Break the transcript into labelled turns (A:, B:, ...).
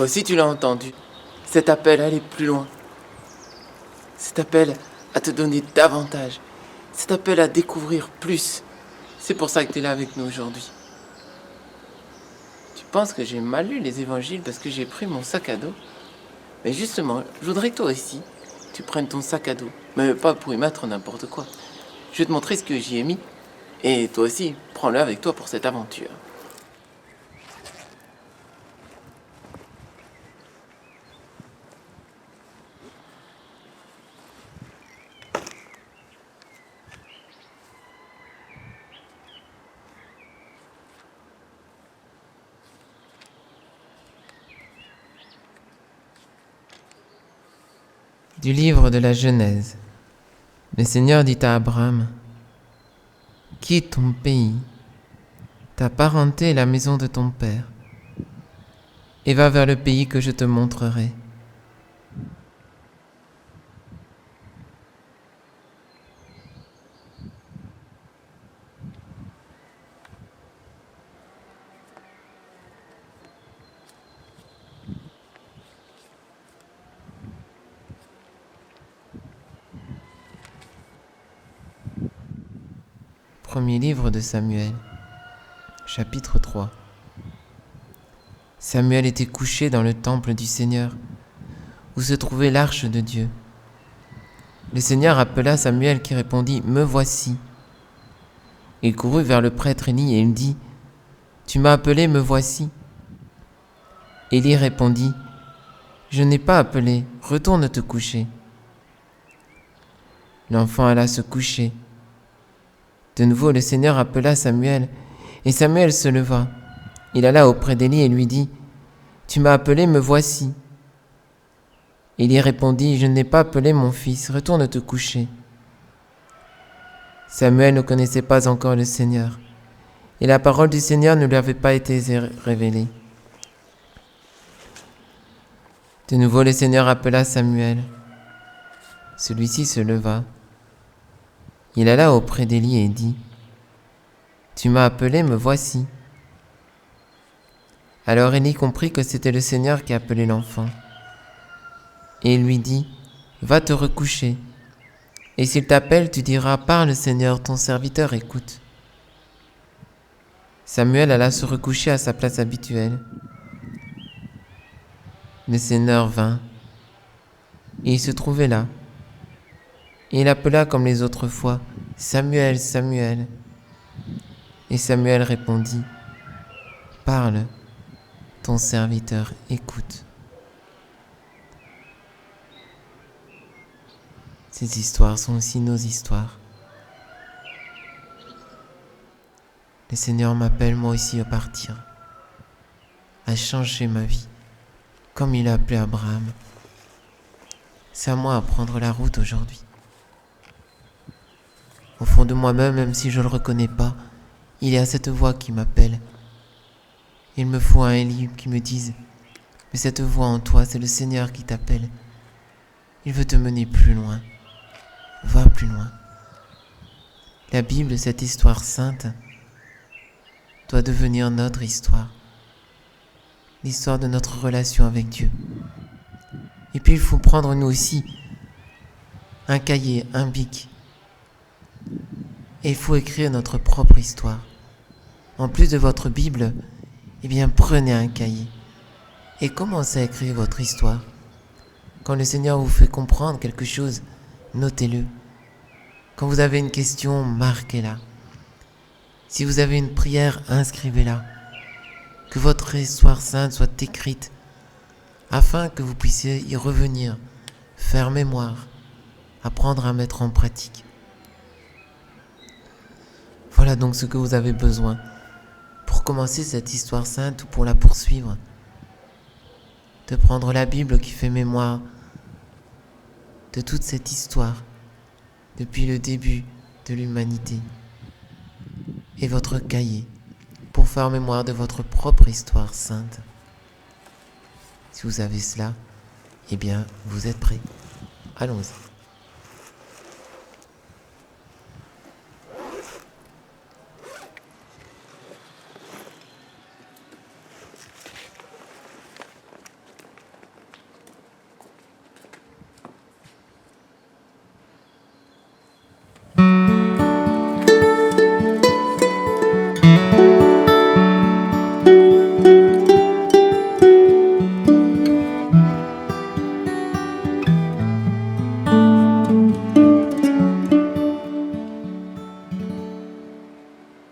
A: Toi aussi tu l'as entendu. Cet appel à aller plus loin. Cet appel à te donner davantage. Cet appel à découvrir plus. C'est pour ça que tu es là avec nous aujourd'hui. Tu penses que j'ai mal lu les évangiles parce que j'ai pris mon sac à dos? Mais justement, je voudrais que toi aussi, tu prennes ton sac à dos. Mais pas pour y mettre n'importe quoi. Je vais te montrer ce que j'y ai mis. Et toi aussi, prends-le avec toi pour cette aventure. Du livre de la Genèse. Le Seigneur dit à Abraham, « Quitte ton pays, ta parenté et la maison de ton père, et va vers le pays que je te montrerai. Premier livre de Samuel, chapitre 3. Samuel était couché dans le temple du Seigneur, où se trouvait l'arche de Dieu. Le Seigneur appela Samuel qui répondit « Me voici ». Il courut vers le prêtre Élie et il dit « Tu m'as appelé, me voici ». Élie répondit « Je n'ai pas appelé, retourne te coucher ». L'enfant alla se coucher. De nouveau, le Seigneur appela Samuel, et Samuel se leva. Il alla auprès d'Élie et lui dit « Tu m'as appelé, me voici ». Élie répondit « Je n'ai pas appelé mon fils, retourne te coucher ». Samuel ne connaissait pas encore le Seigneur, et la parole du Seigneur ne lui avait pas été révélée. De nouveau, le Seigneur appela Samuel. Celui-ci se leva. Il alla auprès d'Élie et dit « Tu m'as appelé, me voici ». Alors Élie comprit que c'était le Seigneur qui appelait l'enfant. Et il lui dit « Va te recoucher. Et s'il t'appelle, tu diras « Parle Seigneur, ton serviteur écoute ». Samuel alla se recoucher à sa place habituelle. Le Seigneur vint, et il se trouvait là. Et il appela comme les autres fois, « Samuel, Samuel !» Et Samuel répondit, « Parle, ton serviteur écoute. » Ces histoires sont aussi nos histoires. Le Seigneur m'appelle moi aussi à partir, à changer ma vie, comme il a appelé Abraham. C'est à moi à prendre la route aujourd'hui. Au fond de moi-même, même si je ne le reconnais pas, il y a cette voix qui m'appelle. Il me faut un Élie qui me dise « Mais cette voix en toi, c'est le Seigneur qui t'appelle. Il veut te mener plus loin. Va plus loin. » La Bible, cette histoire sainte, doit devenir notre histoire. L'histoire de notre relation avec Dieu. Et puis il faut prendre nous aussi un cahier, un bic. Et il faut écrire notre propre histoire. En plus de votre Bible, eh bien prenez un cahier et commencez à écrire votre histoire. Quand le Seigneur vous fait comprendre quelque chose, notez-le. Quand vous avez une question, marquez-la. Si vous avez une prière, inscrivez-la. Que votre histoire sainte soit écrite afin que vous puissiez y revenir, faire mémoire, apprendre à mettre en pratique. Voilà donc ce que vous avez besoin pour commencer cette histoire sainte ou pour la poursuivre. De prendre la Bible qui fait mémoire de toute cette histoire depuis le début de l'humanité et votre cahier pour faire mémoire de votre propre histoire sainte. Si vous avez cela, eh bien, vous êtes prêts. Allons-y.